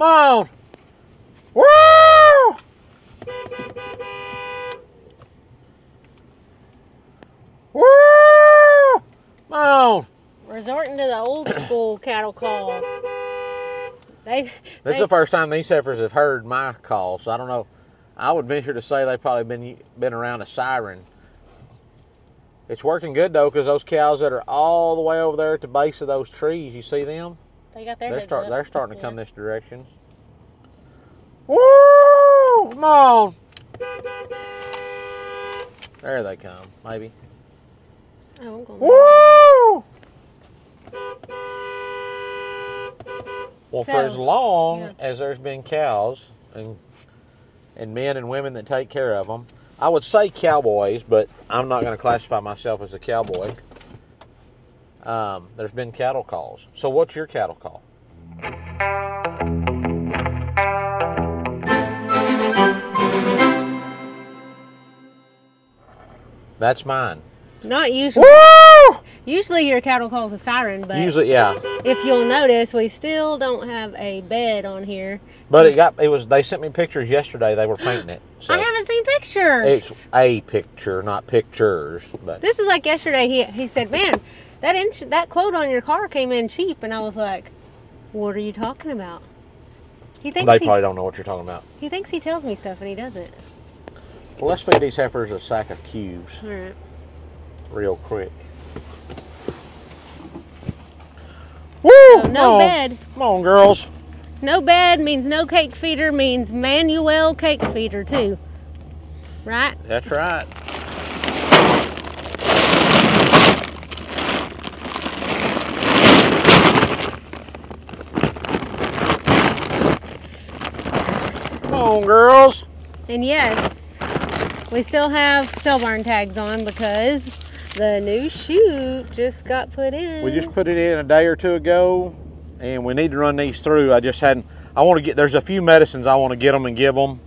on. Woo! Woo! Come on. Resorting to the old school cattle call. This is the first time these heifers have heard my call, so I don't know. I would venture to say they've probably been around a siren. It's working good though, because those cows that are all the way over there at the base of those trees, you see them? They got their heads up. They're starting to come this direction. Woo! Come on. There they come, maybe. Oh, I'm going. Woo! Well, for as long as there's been cows and men and women that take care of them, I would say cowboys, but I'm not going to classify myself as a cowboy. There's been cattle calls. So what's your cattle call? That's mine. Not usually. Woo! Usually your cattle calls a siren, but usually, yeah. If you'll notice, we still don't have a bed on here. But they sent me pictures yesterday. They were painting it. So I haven't seen pictures. It's a picture, not pictures. But this is like yesterday. He said, "Man, that quote on your car came in cheap," and I was like, "What are you talking about?" They probably don't know what you're talking about. He thinks he tells me stuff, and he doesn't. Well, let's feed these heifers a sack of cubes. All right. Real quick. Woo! So no bed. Come on, girls. No bed means no cake feeder, means manual cake feeder too. Right? That's right. Come on, girls. And yes, we still have cell barn tags on because the new chute just got put in. We just put it in a day or two ago, and we need to run these through. There's a few medicines I want to get them and give them,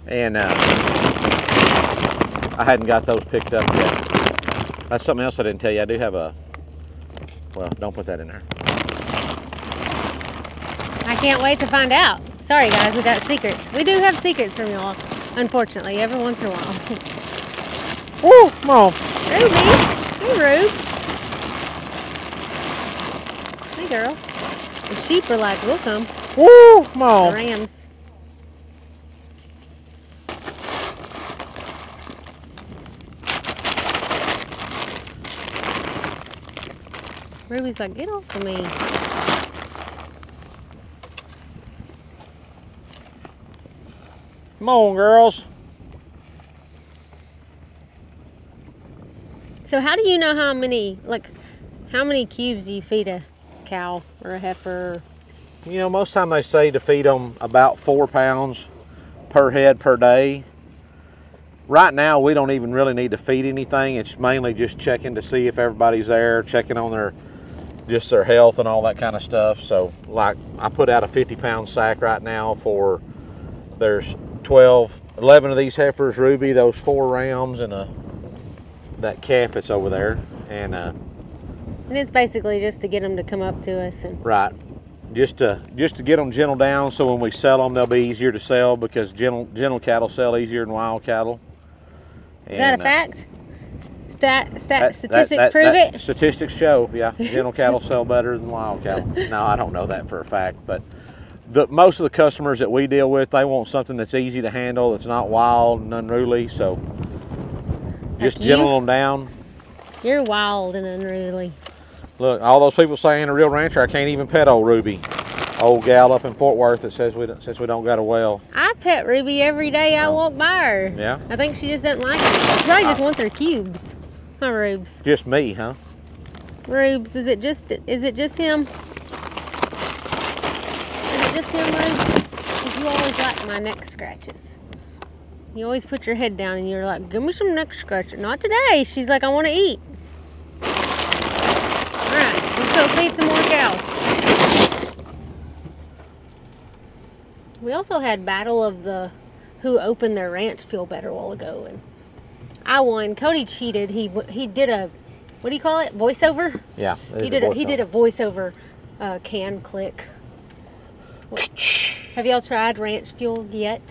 and I hadn't got those picked up yet. That's something else I didn't tell you. I do have well, don't put that in there. I can't wait to find out. Sorry guys, we got secrets. We do have secrets from y'all, unfortunately, every once in a while. Woo, come on. Ruby, hey Rubes. Hey girls. The sheep are like, we'll come. Woo, come on. The rams. Ruby's like, get off of me. Come on, girls. So how do you know how many cubes do you feed a cow or a heifer? You know, most time they say to feed them about 4 pounds per head per day. Right now, we don't even really need to feed anything. It's mainly just checking to see if everybody's there, checking on their health and all that kind of stuff. So, like, I put out a 50-pound sack right now there's 11 of these heifers, Ruby, those 4 rams, and that calf that's over there. And it's basically just to get them to come up to us. Right. Just to get them gentle down, so when we sell them, they'll be easier to sell, because gentle cattle sell easier than wild cattle. Is that a fact? Statistics prove it? Statistics show, yeah. Gentle cattle sell better than wild cattle. No, I don't know that for a fact, but most of the customers that we deal with, they want something that's easy to handle, that's not wild and unruly, so just gentle them down. You're wild and unruly. Look, all those people saying a real rancher, I can't even pet old Ruby. Old gal up in Fort Worth that says since we don't got a well. I pet Ruby every day I walk by her. Yeah? I think she just doesn't like it. She probably just wants her cubes. Huh, Rubes? Just me, huh? Rubes, is it just him? Is it just him, Rubes? Because you always like my neck scratches. You always put your head down and you're like, give me some neck scratches. Not today. She's like, I want to eat. Alright, let's go feed some more cows. We also had battle of who opened their ranch feel better a while ago, and I won. Cody cheated. He did a, what do you call it? Voiceover? Yeah. He did a voiceover can click. Have y'all tried ranch fuel yet?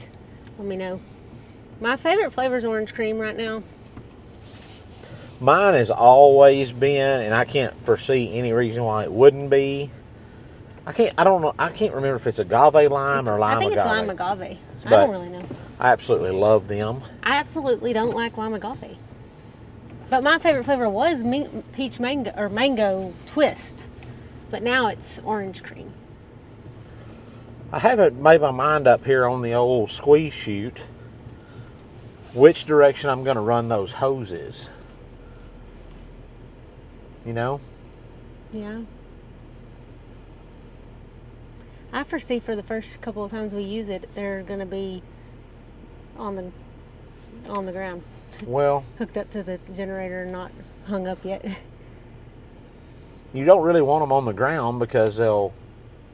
Let me know. My favorite flavor is orange cream right now. Mine has always been, and I can't foresee any reason why it wouldn't be. I don't know. I can't remember if it's agave lime or lime agave. I think it's lime agave. I But don't really know. I absolutely love them. I absolutely don't like lime agave. But my favorite flavor was peach mango or mango twist. But now it's orange cream. I haven't made my mind up here on the old squeeze chute which direction I'm going to run those hoses. You know? Yeah. I foresee for the first couple of times we use it, they're going to be on the ground. Well, hooked up to the generator and not hung up yet. You don't really want them on the ground because there's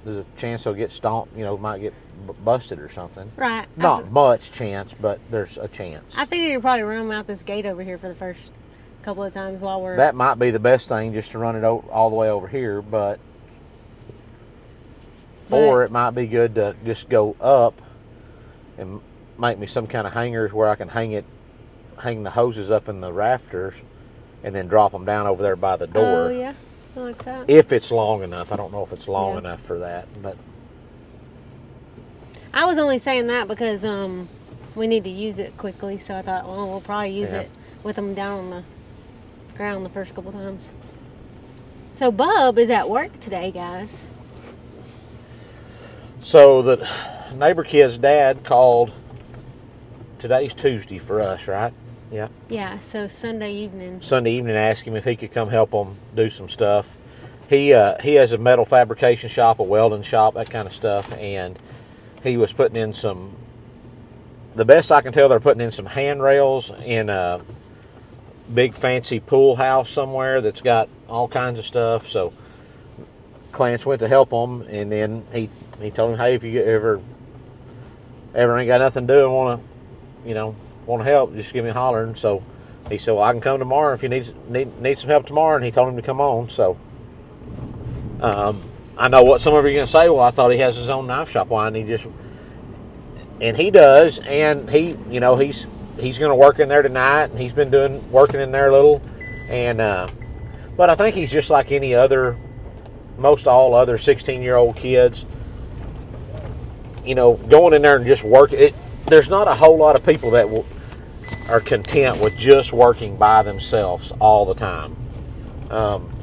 a chance they'll get stomped, might get busted or something. Right. Not much chance, but there's a chance. I figure you'll probably run them out this gate over here for the first couple of times while we're... That might be the best thing, just to run it all the way over here, but... Or it might be good to just go up and make me some kind of hangers where I can hang the hoses up in the rafters and then drop them down over there by the door. Oh, yeah. I like that. If it's long enough. I don't know if it's long enough for that, but... I was only saying that because we need to use it quickly, so I thought, well, we'll probably use it with them down on the ground the first couple times. So Bub is at work today, guys. So the neighbor kid's dad called. Today's Tuesday for us, right? Yeah. Yeah, so Sunday evening. Sunday evening, asked him if he could come help them do some stuff. He has a metal fabrication shop, a welding shop, that kind of stuff, and he was putting in some, the best I can tell, they're putting in some handrails in a big fancy pool house somewhere that's got all kinds of stuff. So Clarence went to help him, and then he told him, hey, if you ever ain't got nothing to do and want to help, just give me a holler. And so he said, well, I can come tomorrow if you need some help tomorrow. And he told him to come on. So I know what some of you are going to say. Well, I thought he has his own knife shop. Why? And he does. And he's going to work in there tonight. And he's been working in there a little. And but I think he's just like any other, most all other 16-year-old kids. Going in there and just work it. There's not a whole lot of people that are content with just working by themselves all the time.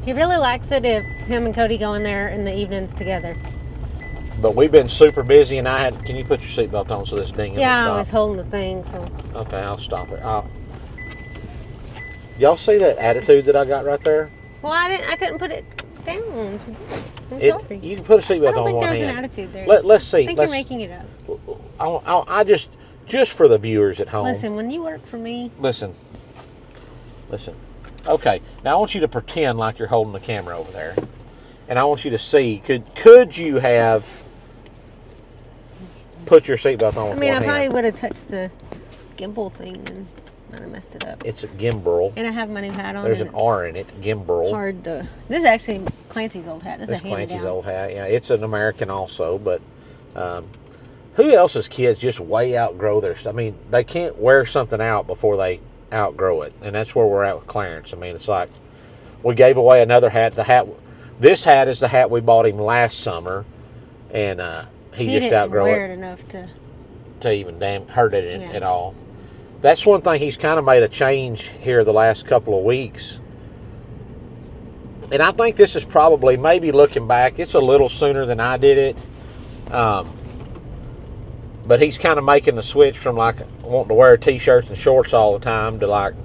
He really likes it if him and Cody go in there in the evenings together. But we've been super busy, and can you put your seatbelt on so this ding will stop? Yeah, I was holding the thing, so. Okay, I'll stop it. Y'all see that attitude that I got right there? Well, I couldn't put it down. I'm sorry. You can put a seatbelt on one hand. I don't think there's an attitude there. Let's see. I think you're making it up. I just for the viewers at home. Listen, when you work for me. Listen. Okay, now I want you to pretend like you're holding the camera over there, and I want you to see. Could you have put your seatbelt on with one hand? I probably would have touched the gimbal thing and might have messed it up. It's a gimbal. And I have my new hat on. There's an R in it. Gimbal. Hard to. This is actually Clancy's old hat. This is Clancy's old hat. Yeah, it's an American also, but. Who else's kids just way outgrow their stuff? I mean, they can't wear something out before they outgrow it, and that's where we're at with Clarence. I mean, it's like we gave away another hat. This hat is the hat we bought him last summer, and he just outgrew it. Wear it enough to even hurt it at all. That's one thing he's kind of made a change here the last couple of weeks, and I think this is probably, maybe looking back, it's a little sooner than I did it. But he's kind of making the switch from like wanting to wear t-shirts and shorts all the time to like,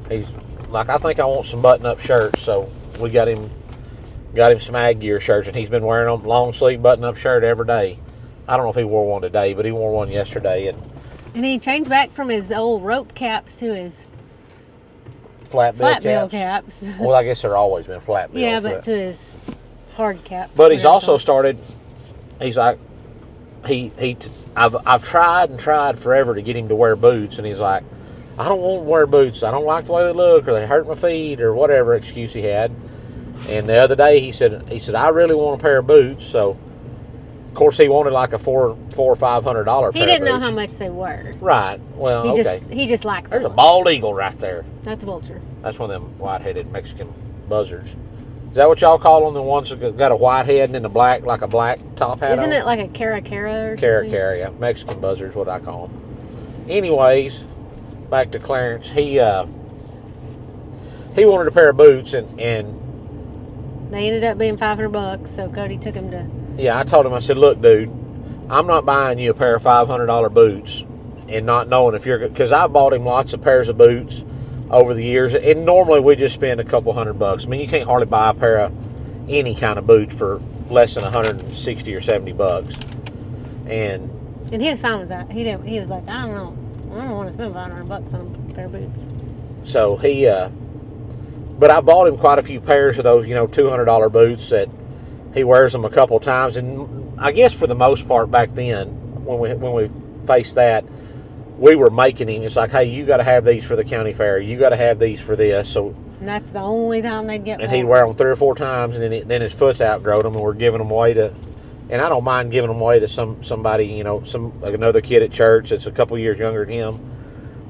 he's like, I think I want some button-up shirts. So we got him some Ag Gear shirts, and he's been wearing them long sleeve button-up shirt every day. I don't know if he wore one today, but he wore one yesterday. And he changed back from his old rope caps to his flat bill caps. Well, I guess they're always been flat bill. Yeah, but to his hard caps. But he's also started. He's like, I've tried and tried forever to get him to wear boots, and he's like, I don't want to wear boots. I don't like the way they look, or they hurt my feet, or whatever excuse he had. And the other day he said I really want a pair of boots. So Of course, he wanted like a $400 or $500 pair. He didn't of know boots. how much they were. Right. Well, He just liked them. There's a bald eagle right there. That's a vulture. That's one of them white-headed Mexican buzzards. Is that what y'all call them? The ones that got a white head and then the black, like a black top hat? Isn't on? it like a caracara or Caracara, yeah. Mexican buzzards, what I call them. Anyways, back to Clarence. He wanted a pair of boots, and they ended up being $500. So Cody took him to. yeah, I told him. I said, "Look, dude, I'm not buying you a pair of $500 boots, and not knowing if you're good, because I bought him lots of pairs of boots over the years, and normally we just spend a couple $100. I mean, you can't hardly buy a pair of any kind of boots for less than $160 or $70, and he was fine with that. He didn't. He was like, I don't want to spend $500 on a pair of boots. So but I bought him quite a few pairs of those, $200 boots that he wears them a couple times, and I guess for the most part back then, when we faced that, we were making him. It's like, hey, you got to have these for the county fair. You got to have these for this. So, and that's the only time they'd get. And he'd wear them 3 or 4 times, and then his foot's outgrowed them, and we're giving them away to. And I don't mind giving them away to somebody, another kid at church that's a couple years younger than him.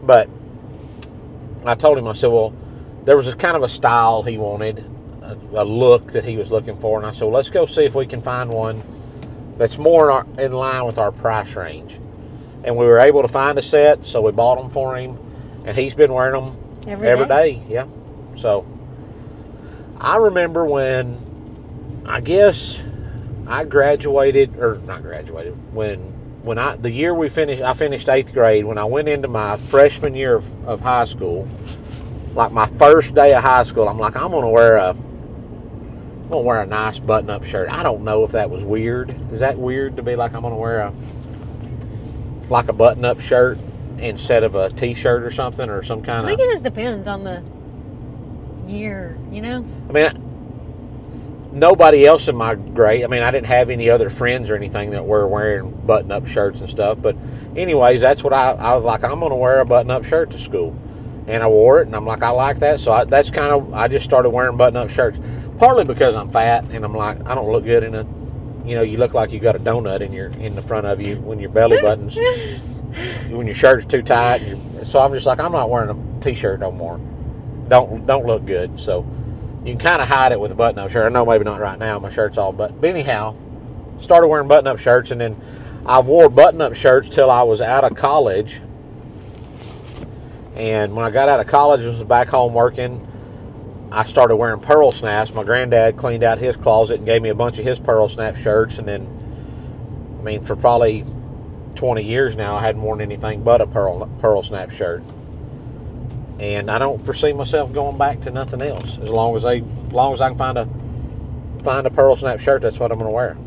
But I told him, I said, well, there was kind of a style he wanted, a look that he was looking for, and I said, well, let's go see if we can find one that's more in line with our price range. And we were able to find a set, so we bought them for him, and he's been wearing them every day. Yeah. So I remember when, I guess I graduated, or not graduated, when the year I finished 8th grade, when I went into my freshman year of high school, like my first day of high school, I'm like, I'm gonna wear a nice button-up shirt. I don't know if that was weird. Is that weird to be like, I'm gonna wear a button-up shirt instead of a t-shirt or something, or some kind of... I think it just depends on the year, I mean, nobody else in my grade, I didn't have any other friends or anything that were wearing button-up shirts and stuff, but anyways, that's what I was like, I'm going to wear a button-up shirt to school. And I wore it, and I'm like, I like that, so I just started wearing button-up shirts, partly because I'm fat, and I'm like, I don't look good in a... you look like you got a donut in the front of you when your belly buttons, when your shirt's too tight. So I'm just like, I'm not wearing a t-shirt no more. Don't look good. So you can kind of hide it with a button-up shirt. I know maybe not right now. My shirt's all but anyhow, started wearing button-up shirts, and then I wore button-up shirts till I was out of college. And when I got out of college, I was back home working. I started wearing pearl snaps. My granddad cleaned out his closet and gave me a bunch of his pearl snap shirts. And then, for probably 20 years now, I hadn't worn anything but a pearl snap shirt. And I don't foresee myself going back to nothing else. As long as I can find a pearl snap shirt, that's what I'm going to wear.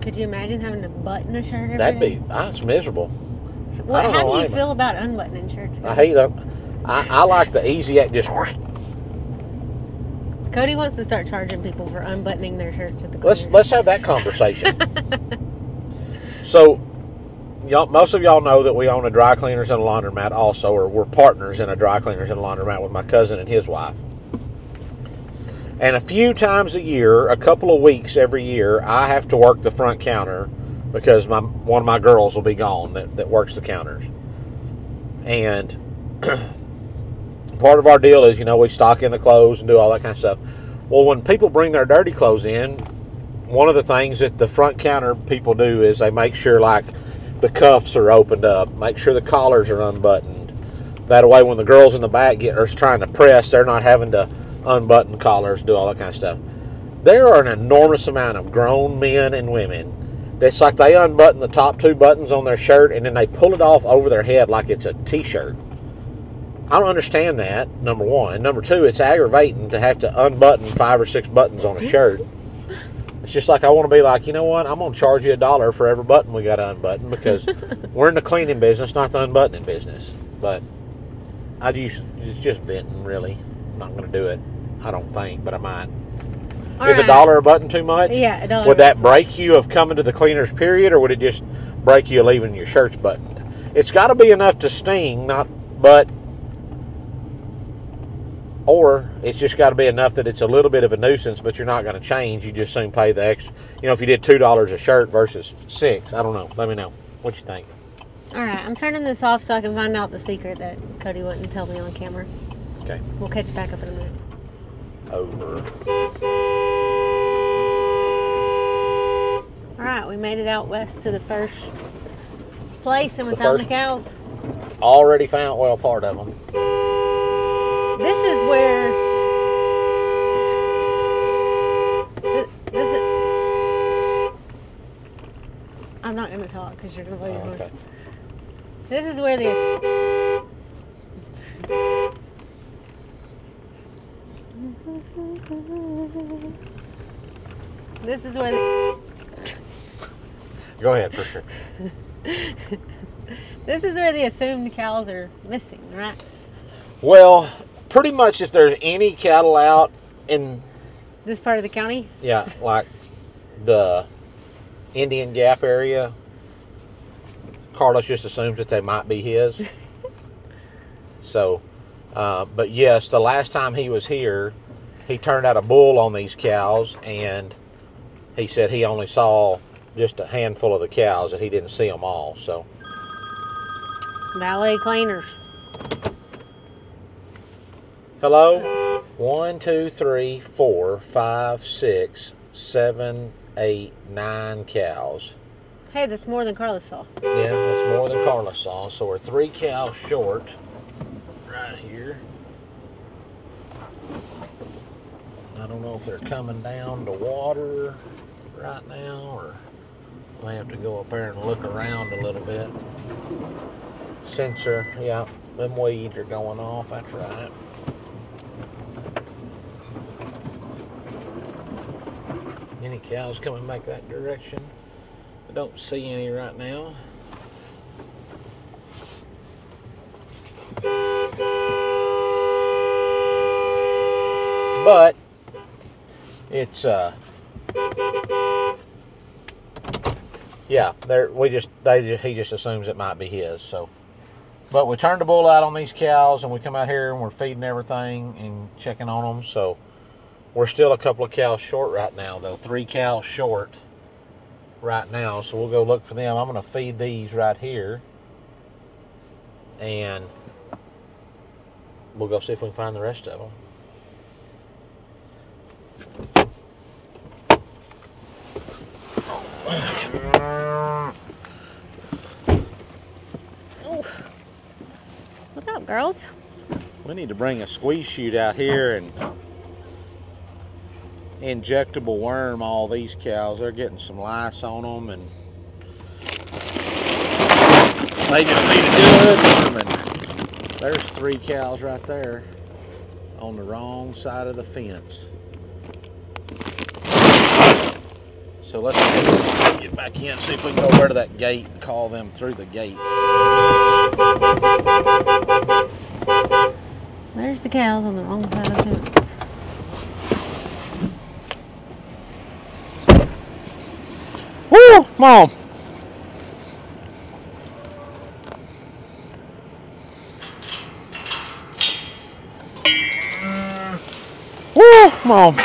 Could you imagine having to button a shirt every day? That's miserable. How do you feel about unbuttoning shirts? I hate them. I like the easy act, just... Cody wants to start charging people for unbuttoning their shirts at the cleaners. Let's have that conversation. So, most of y'all know that we own a dry cleaners and a laundromat also, or we're partners in a dry cleaners and a laundromat with my cousin and his wife. And a few times a year, a couple of weeks every year, I have to work the front counter because one of my girls will be gone that works the counters. And part of our deal is, we stock in the clothes and do all that kind of stuff. Well, when people bring their dirty clothes in, one of the things that the front counter people do is they make sure, like, the cuffs are opened up, make sure the collars are unbuttoned. That way, when the girls in the back are trying to press, they're not having to unbutton collars, do all that kind of stuff. There are an enormous amount of grown men and women that's like they unbutton the top 2 buttons on their shirt and then they pull it off over their head like it's a t-shirt. I don't understand that, number one. Number two, it's aggravating to have to unbutton 5 or 6 buttons on a shirt. It's just like, I want to be like, you know what, I'm going to charge you $1 for every button we got to unbutton, because we're in the cleaning business, not the unbuttoning business. But it's just venting, really. I'm not going to do it, I don't think, but I might. Is $1 a button too much? Yeah, $1. Would that break you of coming to the cleaners, period, or would it just break you of leaving your shirts buttoned? It's got to be enough to sting, but Or it's just got to be enough that it's a little bit of a nuisance, but you're not going to change. You just soon pay the extra. You know, if you did $2 a shirt versus $6, I don't know. Let me know what you think. All right, I'm turning this off so I can find out the secret that Cody wouldn't tell me on camera. Okay. We'll catch back up in a minute. Over. All right, we made it out west to the first place, and we found the cows. Already found, well, part of them. This is where. This is. I'm not going to talk because you're going to blow your horn. Okay. This is where this. This is where the. Go ahead, for sure. This is where the assumed cows are missing, right? Well, pretty much if there's any cattle out in this part of the county? Yeah, like the Indian Gap area, Carlos just assumes that they might be his. So, but yes, the last time he was here, he turned out a bull on these cows, and he said he only saw just a handful of the cows, and he didn't see them all. So, valet cleaners. Hello? 1, 2, 3, 4, 5, 6, 7, 8, 9 cows. Hey, that's more than Carlos saw. Yeah, that's more than Carlos saw. So we're 3 cows short right here. I don't know if they're coming down to water right now, or I have to go up there and look around a little bit. Sensor, yeah, them weeds are going off, that's right. Any cows coming back that direction? I don't see any right now. But it's yeah, he just assumes it might be his. So, but we turned the bull out on these cows, and we come out here and we're feeding everything and checking on them. So we're still a couple of cows short right now, though. 3 cows short right now. So we'll go look for them. I'm going to feed these right here, and we'll go see if we can find the rest of them. Ooh. What's up, girls? We need to bring a squeeze chute out here and injectable worm all these cows. They're getting some lice on them, and they just need a good worming. There's 3 cows right there on the wrong side of the fence. So let's get back in, see if we can go over to that gate and call them through the gate. There's the cows on the wrong side of the fence. Woo! Come on! Woo! Come on!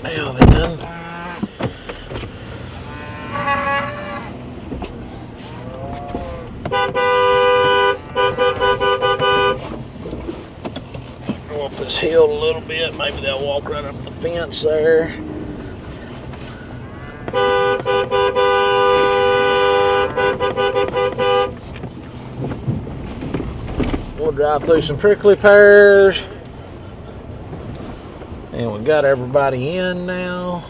Now then. Go up this hill a little bit. Maybe they'll walk right up the fence there. We'll drive through some prickly pears. And we got everybody in now.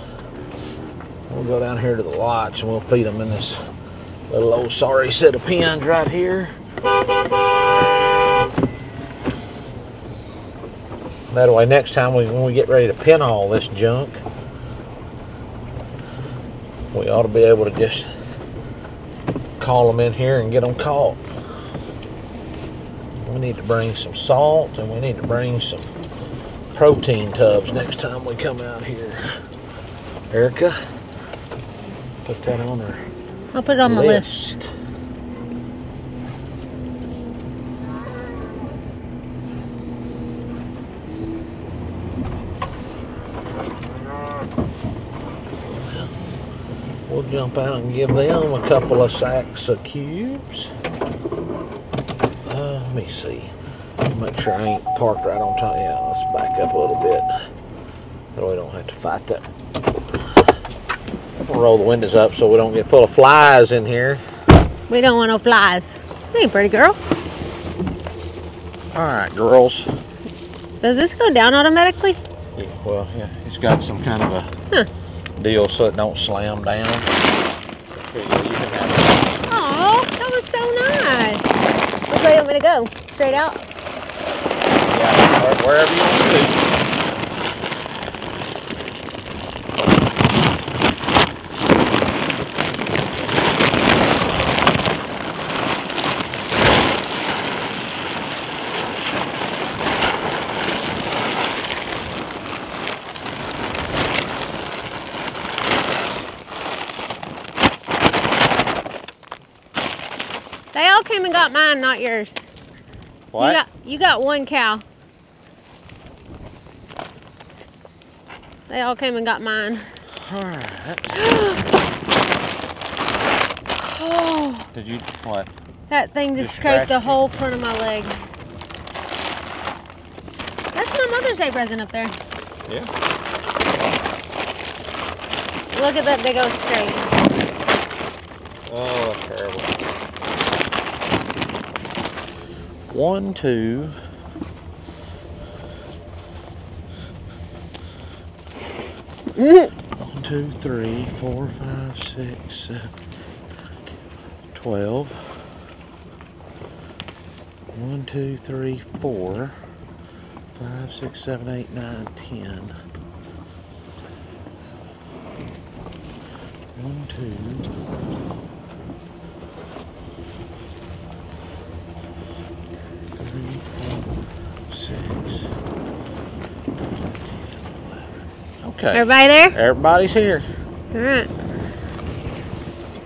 We'll go down here to the lots and we'll feed them in this little old sorry set of pens right here. That way next time when we get ready to pin all this junk, we ought to be able to just call them in here and get them caught. We need to bring some salt, and we need to bring some protein tubs next time we come out here. Erica, put that on her I'll put it on my list. We'll jump out and give them a couple of sacks of cubes. Let me see. Make sure I ain't parked right on top. Yeah, let's back up a little bit so we don't have to fight that. We'll roll the windows up so we don't get full of flies in here. We don't want no flies. Hey, pretty girl. All right, girls. Does this go down automatically? Yeah, well, yeah, it's got some kind of a deal so it don't slam down. Here you go, you can have it. Oh, that was so nice. Which way do you want me to go? Straight out? Yeah, wherever you want to. They all came and got mine, not yours. What? You got one cow. They all came and got mine. All right. Oh, Did you, what? that thing just scraped the whole front of my leg. That's my Mother's Day present up there. Yeah. Look at that big old scrape. Oh, that's terrible. 1, 2. Mm. 1, 2, 3, 4, 5, 6, 7, 12. 1, 2, 3, 4, 5, 6, 7, 8, 9, 10. 1, 2. 11. Okay. Everybody there? Everybody's here. All right.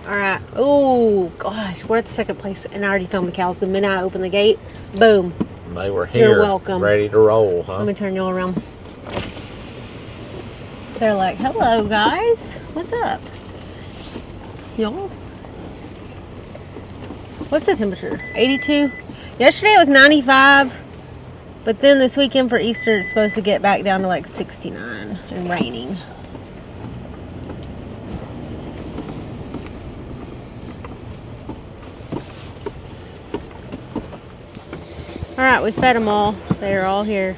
All right. Oh, gosh. We're at the second place, and I already found the cows. The minute I opened the gate, boom. They were here. You're welcome. Ready to roll, huh? Let me turn you all around. They're like, hello, guys. What's up? Y'all? What's the temperature? 82? Yesterday it was 95. But then this weekend for Easter, it's supposed to get back down to like 69 and raining. All right, we fed them all. They're all here.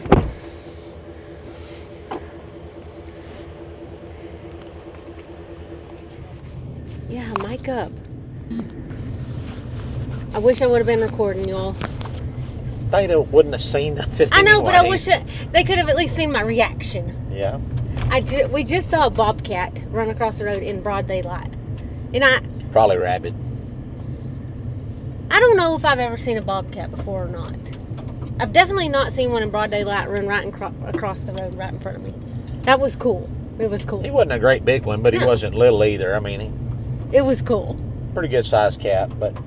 Yeah, mic up. I wish I would have been recording, y'all. They wouldn't have seen nothing. I know, anyway. but I wish they could have at least seen my reaction. Yeah. We just saw a bobcat run across the road in broad daylight, and probably rabid. I don't know if I've ever seen a bobcat before or not. I've definitely not seen one in broad daylight run right across the road right in front of me. That was cool. It was cool. He wasn't a great big one, but he wasn't little either. I mean, it was cool. Pretty good sized cat, but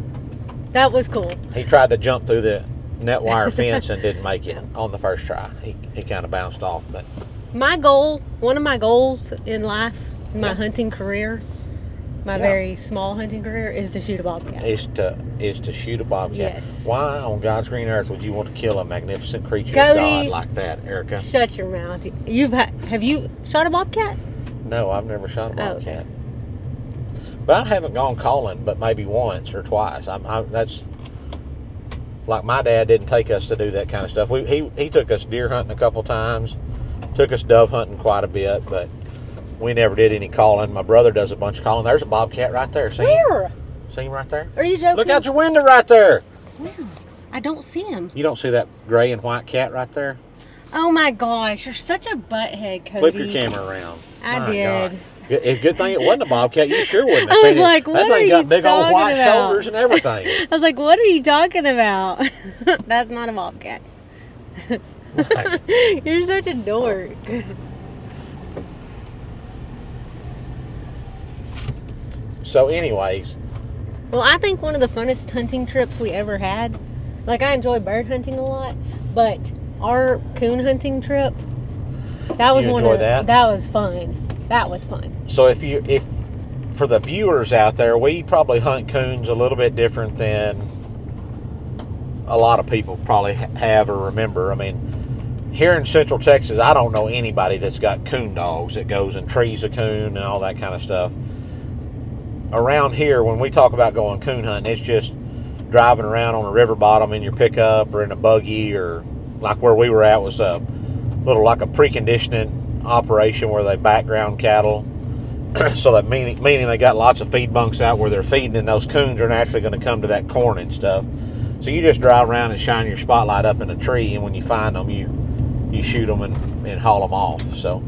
that was cool. He tried to jump through the net wire fence and didn't make it on the first try. He kind of bounced off. But my goal, one of my goals in life, in my hunting career, my very small hunting career, is to shoot a bobcat. Is to shoot a bobcat. Yes. Why on God's green earth would you want to kill a magnificent creature Cody, of God like that, Erica? Shut your mouth. Have you shot a bobcat? No, I've never shot a bobcat. Okay. But I haven't gone calling, but maybe once or twice. That's like my dad didn't take us to do that kind of stuff. He took us deer hunting a couple times, took us dove hunting quite a bit, but we never did any calling. My brother does a bunch of calling. There's a bobcat right there. See Where? Him? See him right there? Are you joking? Look out your window right there. Where? I don't see him. You don't see that gray and white cat right there? Oh my gosh, you're such a butthead, Cody. Flip your camera around. I did. God. Good thing it wasn't a bobcat. You sure wouldn't have I was seen like, it. what That are thing you got big old talking white about? shoulders and everything. I was like, what are you talking about? That's not a bobcat. Right. You're such a dork. So anyways. Well, I think one of the funnest hunting trips we ever had, like I enjoy bird hunting a lot, but our coon hunting trip, that was that was fun. That was fun. So if for the viewers out there, we probably hunt coons a little bit different than a lot of people probably have or remember. I mean, here in Central Texas, I don't know anybody that's got coon dogs that goes and trees a coon and all that kind of stuff. Around here, when we talk about going coon hunting, it's just driving around on a river bottom in your pickup or in a buggy, or like where we were at was a little like a preconditioning operation where they background cattle. So that meaning they got lots of feed bunks out where they're feeding, and those coons are naturally going to come to that corn and stuff. So you just drive around and shine your spotlight up in a tree, and when you find them, you shoot them and haul them off. So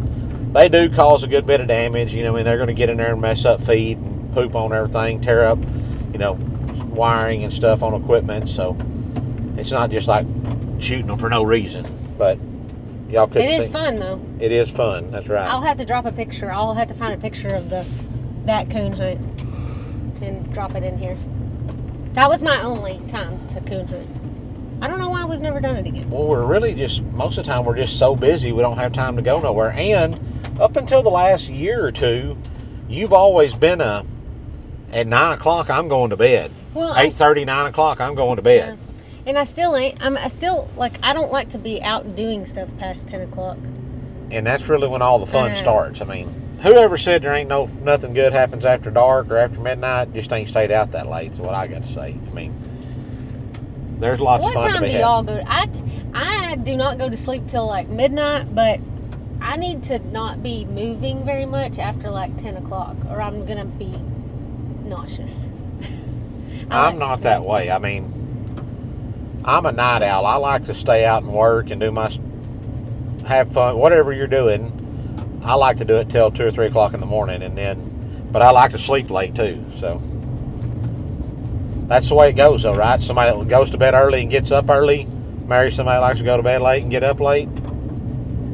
they do cause a good bit of damage. You know, I mean, they're going to get in there and mess up feed and poop on everything, tear up, you know, wiring and stuff on equipment. So it's not just like shooting them for no reason, but y'all could. It is fun though. It is fun. That's right. I'll have to drop a picture. I'll have to find a picture of that coon hunt and drop it in here. That was my only time to coon hunt. I don't know why we've never done it again. Well, we're really just, most of the time we're just so busy we don't have time to go nowhere. And up until the last year or two, you've always been at 9 o'clock I'm going to bed. Well, 8:30, 9 o'clock I'm going to bed. Yeah. And I still ain't. I still, like, I don't like to be out doing stuff past 10 o'clock. And that's really when all the fun starts. I mean, whoever said there ain't nothing good happens after dark or after midnight just ain't stayed out that late is what I got to say. I mean, there's lots of fun to be had. What time do y'all go? I do not go to sleep till like midnight, but I need to not be moving very much after like 10 o'clock or I'm going to be nauseous. I'm not that way. I mean, I'm a night owl. I like to stay out and work and have fun, whatever you're doing. I like to do it till 2 or 3 o'clock in the morning, but I like to sleep late too. So that's the way it goes, though, right? Somebody that goes to bed early and gets up early, marries somebody that likes to go to bed late and get up late.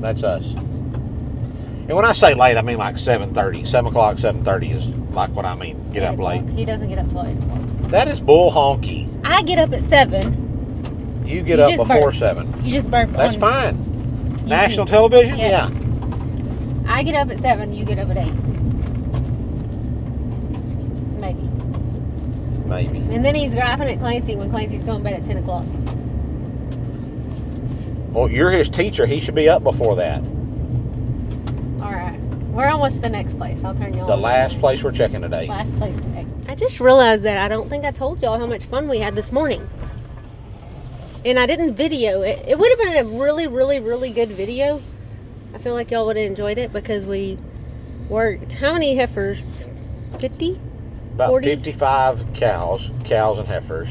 That's us. And when I say late, I mean like 7:30. 7 o'clock, 7:30 is like what I mean. Get up late. He doesn't get up till 8 o'clock. That is bull honky. I get up at 7. You get up before 7. You just burp. That's fine. YouTube. National television? Yes. Yeah. I get up at 7, you get up at 8. Maybe. And then he's griping at Clancy when Clancy's still in bed at 10 o'clock. Well, you're his teacher. He should be up before that. All right. We're almost to the next place. I'll turn you on. The last place we're checking today. Last place today. I just realized that I don't think I told y'all how much fun we had this morning. And I didn't video it. It would have been a really, really, really good video. I feel like y'all would have enjoyed it because we worked. How many heifers? 50? About 40? 55 cows and heifers.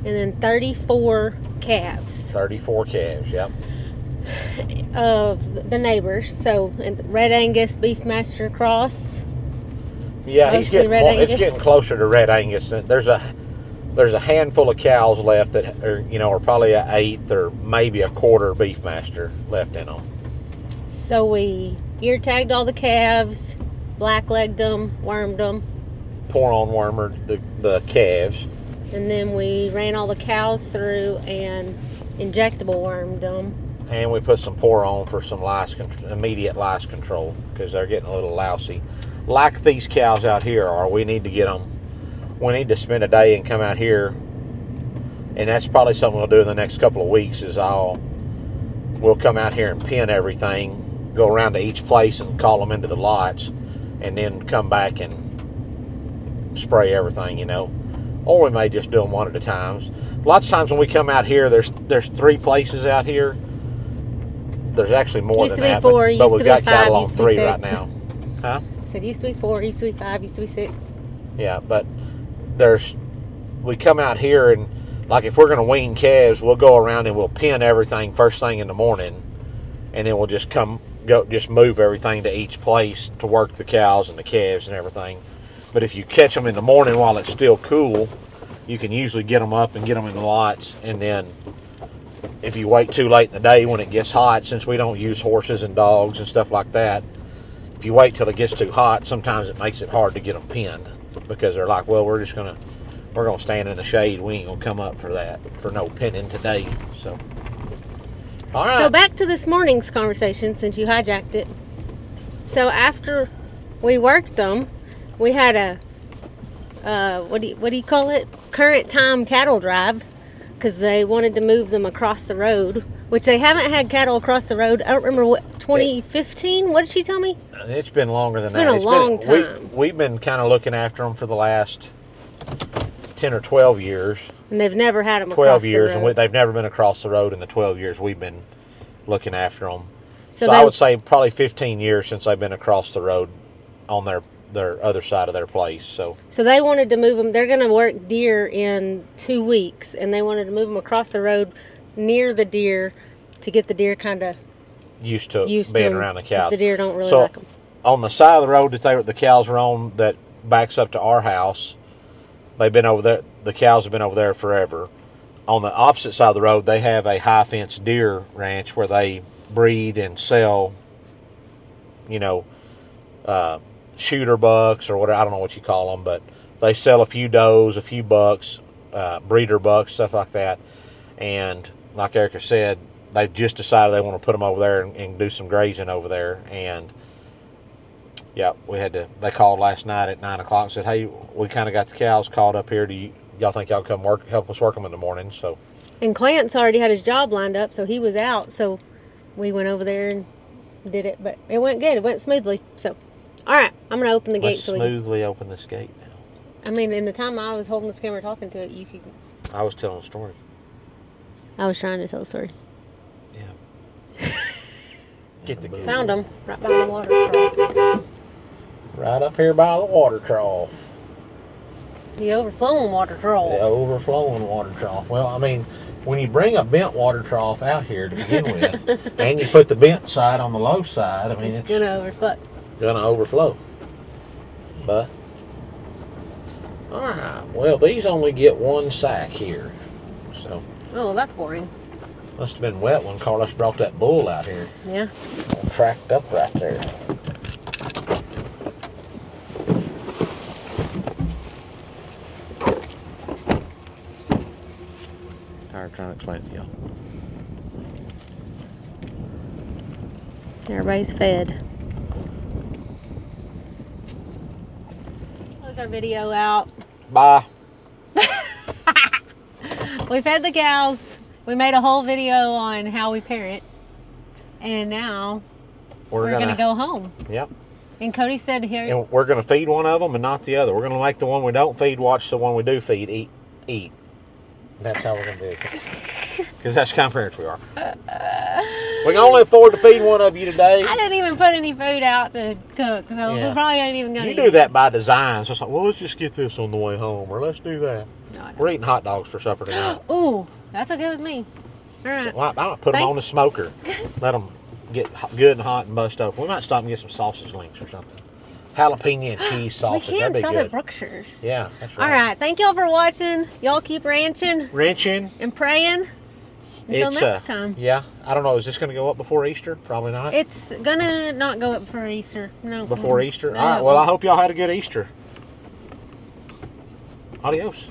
And then 34 calves. 34 calves, yep. Of the neighbors. So, Red Angus, Beefmaster Cross. Yeah, it's getting closer to Red Angus. There's a handful of cows left that are probably an eighth or maybe a quarter Beefmaster left in them. So we ear tagged all the calves, blacklegged them, wormed them. Pour on wormer the calves. And then we ran all the cows through and injectable wormed them. And we put some pour on for some immediate lice control because they're getting a little lousy. Like these cows out here are, we need to get them. We need to spend a day and come out here, and that's probably something we'll do in the next couple of weeks. We'll come out here and pin everything, go around to each place and call them into the lots, and then come back and spray everything, Or we may just do them one at a time. Lots of times when we come out here, there's 3 places out here. There's actually more than that. Used to be 4, but we've got 5, cattle on 3 right now. Huh? I said used to be 4, used to be 5, used to be 6. Yeah, but we come out here and like if we're going to wean calves, we'll go around and we'll pin everything first thing in the morning, and then we'll just move everything to each place to work the cows and the calves and everything. But if you catch them in the morning while it's still cool, you can usually get them up and get them in the lots. And then if you wait too late in the day when it gets hot, since we don't use horses and dogs and stuff like that, if you wait till it gets too hot, sometimes it makes it hard to get them pinned. because they're like, well, we're gonna stand in the shade. We ain't gonna come up for that, for no pinning today. So, all right. So back to this morning's conversation, since you hijacked it. So after we worked them, we had a what do you call it? Current time cattle drive, because they wanted to move them across the road, which they haven't had cattle across the road. I don't remember what 2015. What did she tell me? It's been longer than that. It's been a long time. We've been kind of looking after them for the last 10 or 12 years. And they've never had them 12 across years, the road. and they've never been across the road in the 12 years we've been looking after them. So I would say probably 15 years since they've been across the road on their other side of their place. So they wanted to move them. They're going to work deer in 2 weeks, and they wanted to move them across the road near the deer to get the deer kind of used to being around the cows. The deer don't really like them. On the side of the road that the cows are on that backs up to our house, they've been over there. The cows have been over there forever. On the opposite side of the road, they have a high fence deer ranch where they breed and sell, shooter bucks or whatever. I don't know what you call them, but they sell a few does, a few bucks, breeder bucks, stuff like that. And like Erica said, they just decided they want to put them over there and do some grazing over there. And yeah, they called last night at 9 o'clock and said, hey, we kind of got the cows called up here. Y'all think y'all come help us work them in the morning? So. And Clint's already had his job lined up, so he was out. So we went over there and did it, but it went good. It went smoothly. So, all right, I'm going to open the gate. So smoothly open this gate now. I mean, in the time I was holding this camera talking to it, you could. I was telling a story. I was trying to tell a story. Yeah. Get the gate. Found them right by the water trough. Right up here by the water trough. The overflowing water trough. The overflowing water trough. Well, I mean, when you bring a bent water trough out here to begin with, and you put the bent side on the low side, I mean, it's gonna overflow. Gonna overflow. But all right. Well, these only get one sack here, so. Oh, that's boring. Must have been wet when Carlos brought that bull out here. Yeah. All tracked up right there. Tired trying to explain it to y'all. Everybody's fed. Close our video out. Bye. We fed the cows. We made a whole video on how we parent. And now we're going to go home. Yep. And Cody said here. And we're going to feed one of them and not the other. We're going to make the one we don't feed watch the one we do feed eat. That's how we're going to do it. Because that's the kind of parents we are. We can only afford to feed one of you today. I didn't even put any food out to cook, so we probably ain't even going to eat. You do that by design. So it's like, well, let's just get this on the way home, or let's do that. No, we're eating hot dogs for supper tonight. Ooh, that's okay with me. All right. So I might put them on the smoker. Let them get good and hot and bust open. We might stop and get some sausage links or something. Jalapeno and cheese sausage. We can That'd be stop good. At Brookshire's. Yeah, that's right. All right. Thank y'all for watching. Y'all keep ranching. And praying. Until next time. Yeah. I don't know. Is this going to go up before Easter? Probably not. It's going to not go up before Easter. No. Before Easter? No. All right. Well, I hope y'all had a good Easter. Adios.